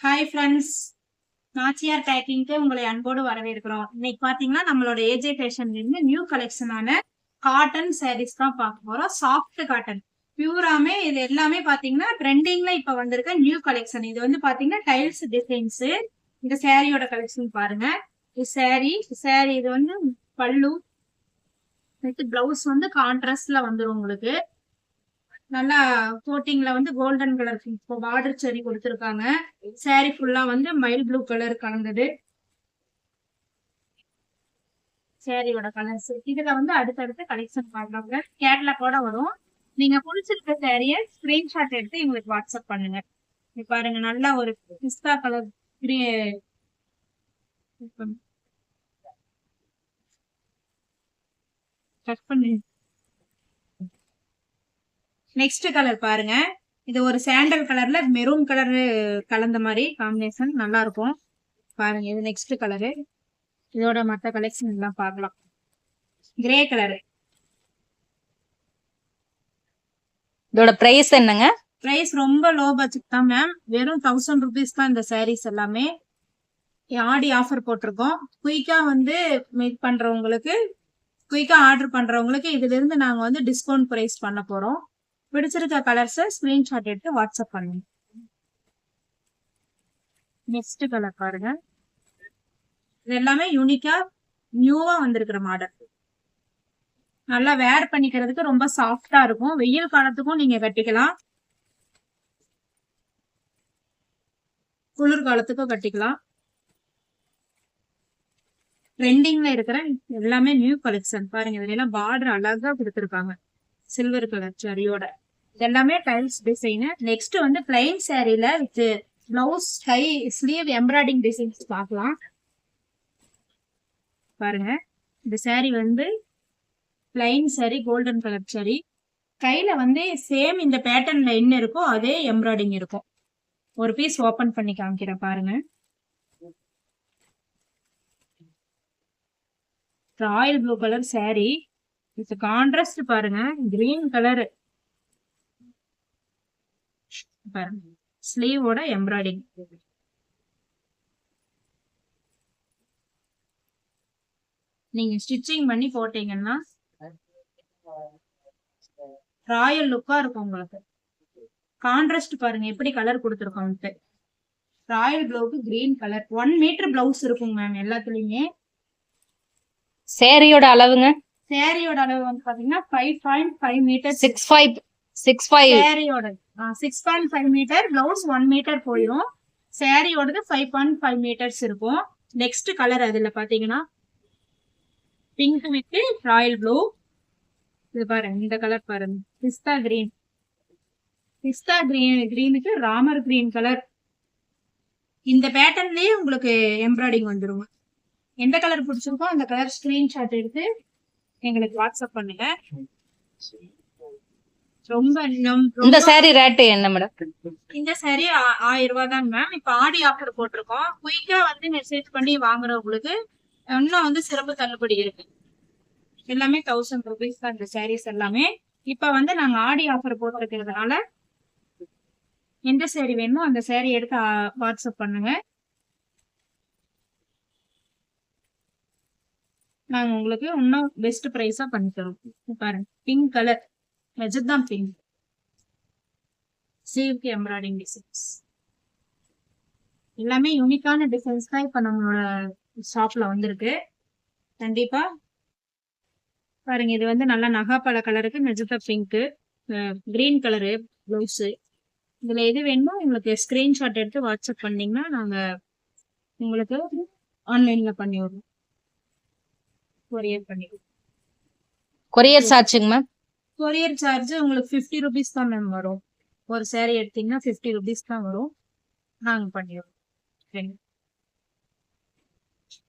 Hi friends, Nachiyar பேக்கிங்க்கு உங்களை அன்போடு வரவேற்கிறோம். இன்னைக்கு பாத்தீங்கன்னா நம்மளோட ஏஜே ஃபேஷன்ல இருந்து நியூ கலெக்ஷனான காட்டன் சாரீஸ் தான் பார்க்க போறோம். சாஃப்ட் காட்டன் பியூராமே இது எல்லாமே பாத்தீங்கன்னா ட்ரெண்டிங்ல இப்ப வந்திருக்க நியூ கலெக்ஷன். இது வந்து பாத்தீங்கன்னா டைல்ஸ் டிசைன்ஸ். இந்த சாரியோட கலெக்ஷன் பாருங்க. இது சாரி இது வந்து பல்லு, பிளவுஸ் வந்து கான்ட்ராஸ்ட்ல வந்துடும் உங்களுக்கு. நல்லா கோட்டிங்ல வந்து கோல்டன் கலர் பார்டர் செரி கொடுத்துருக்காங்க. சாரி ஃபுல்லா வந்து மைல் ப்ளூ கலர் கலந்தது சாரியோட கலர்ஸ். இதுல வந்து அடுத்தடுத்து கலெக்ஷன் பாக்குறாங்க. கேட்லாக்கோட வரும். நீங்க பிடிச்சிருக்க சாரிய ஸ்கிரீன்ஷாட் எடுத்து எங்களுக்கு வாட்ஸ்அப் பண்ணுங்க. பாருங்க, நல்லா ஒரு பிஸ்தா கலர் கட் பண்ணி. நெக்ஸ்ட் கலர் பாருங்க. இது ஒரு சாண்டல் கலர்ல மெரூன் கலர் கலந்த மாதிரி காம்பினேஷன், நல்லா இருக்கும் பாருங்க. இது நெக்ஸ்ட் கலரு. இதோட மற்ற கலெக்ஷன் எல்லாம் பார்க்கலாம். Grey colour. இதோட பிரைஸ் என்னங்க? பிரைஸ் ரொம்ப லோ பட்ஜெட் தான் மேம். வெறும் 1000 rupees தான் இந்த சாரீஸ் எல்லாமே. ஆடி ஆஃபர் போட்டிருக்கோம். குயிக்கா வந்து மேக் பண்றவங்களுக்கு, குயிக்கா ஆர்டர் பண்றவங்களுக்கு இதுல இருந்து நாங்க வந்து டிஸ்கவுண்ட் பிரைஸ் பண்ண போறோம். பிடிச்சிருக்க கலர்ஸை ஸ்கிரீன்ஷாட் எடுத்து வாட்ஸ்அப் பண்ணுங்க. நெக்ஸ்ட் கலர் பாருங்க. இது எல்லாமே யூனிக்கா நியூவா வந்திருக்கிற மாடல். நல்லா வேர் பண்ணிக்கிறதுக்கு ரொம்ப சாஃப்டா இருக்கும். வெயில் காலத்துக்கும் நீங்க கட்டிக்கலாம், குளிர் காலத்துக்கும் கட்டிக்கலாம். ட்ரெண்டிங்ல இருக்கிற எல்லாமே நியூ கலெக்ஷன் பாருங்க. இதுல எல்லாம் பார்டர் அழகா கொடுத்துருக்காங்க, சில்வர் கலர் சரியோட. இதெல்லாமே டைல்ஸ் டிசைன். நெக்ஸ்ட் வந்து பிளைன் சாரில with blouse high sleeve embroidering designs பார்க்கலாம் பாருங்க. இந்த சாரி வந்து plain sari, golden colour sari. கையில வந்து சேம் இந்த பேட்டர்ன்ல என்ன இருக்கோ அதே எம்ப்ராய்டிங் இருக்கும். ஒரு பீஸ் ஓபன் பண்ணி காமிக்கிறேன் பாருங்க. Royal blue colour sorry. இது கான்ட்ராஸ்ட் பாருங்க, கிரீன் கலர் பாருங்க. ஸ்லீவோட எம்ப்ராய்டிங். நீங்க ஸ்டிச்சிங் பண்ணி போட்டீங்கன்னா ராயல் லுக்கா இருக்கும் உங்களுக்கு. கான்ட்ராஸ்ட் பாருங்க எப்படி கலர் கொடுத்துருக்கோம். ராயல் ப்ளவுக்கு கிரீன் கலர். 1 மீட்டர் பிளவுஸ் இருக்குங்க மேம் எல்லாத்துலயுமே. சேரியோட அளவுங்க? சேரியோட அளவு வந்து பாத்தீங்கன்னா 5.5 மீட்டர். 6.5 சேரியோட 6.5 மீட்டர். பிளவுஸ் 1 மீட்டர் போயிடும். சேரியோடது 5.5 மீட்டர்ஸ் இருக்கும். நெக்ஸ்ட் கலர் அதுல பாத்தீங்கன்னா பிங்க் வித் ராயல் ப்ளூ. இது பாருங்க, இந்த கலர் பாருங்க, பிஸ்தா கிரீன். பிஸ்தா கிரீனுக்கு ராமர் கிரீன் கலர். இந்த பேட்டர்ன்லயே உங்களுக்கு எம்ப்ராய்டிங் வந்துடும். எந்த கலர் பிடிச்சிருக்கோ அந்த கலர் ஸ்கிரீன்ஷாட் எடுத்து எங்களுக்கு வாட்ஸ்அப் பண்ணுங்க. ரொம்ப இந்த சாரி ரேட் என்ன மேடம்? இந்த சாரி 1000 ரூபாய் தான் மேம். இப்ப ஆடி ஆஃபர் போட்டிருக்கோம். குயிக்கா வந்து மெசேஜ் பண்ணி வாங்குறவங்களுக்கு இன்னும் வந்து சிறப்பு தள்ளுபடி இருக்கு. எல்லாமே 1000 rupees தான் இந்த சாரீஸ் எல்லாமே. இப்ப வந்து நாங்க ஆடி ஆஃபர் போட்டிருக்கிறதுனால எந்த சாரி வேணுமோ அந்த சாரி எடுத்து வாட்ஸ்அப் பண்ணுங்க. நாங்க உங்களுக்கு இன்னும் பெஸ்ட் பிரைஸா பண்ணி தரோம். பாருங்க, பிங்க் கலர், மெஜந்தா பிங்க், சீவ்க்கு எம்ப்ராய்டிங் டிசைன்ஸ். எல்லாமே யூனிக்கான டிசைன்ஸ் தான் இப்ப நம்மளோட ஷாப்ல வந்திருக்கு. கண்டிப்பா பாருங்க. இது வந்து நல்லா நகாப்பழ கலருக்கு magenta pink, green colour blouse. இதுல எது வேணுமோ உங்களுக்கு ஸ்கிரீன்ஷாட் எடுத்து வாட்ஸ்அப் பண்ணீங்கன்னா நாங்க உங்களுக்கு ஆன்லைன்ல பண்ணி விடுவோம், கொரியர் பண்ணிடுவோம். கொரியர் சார்ஜுங்க மேம்? கொரியர் சார்ஜ் உங்களுக்கு 50 rupees தான் மேம் வரும். ஒரு சாரி எடுத்தீங்கன்னா 50 rupees தான் வரும். நாங்க பண்ணிடுவோம்.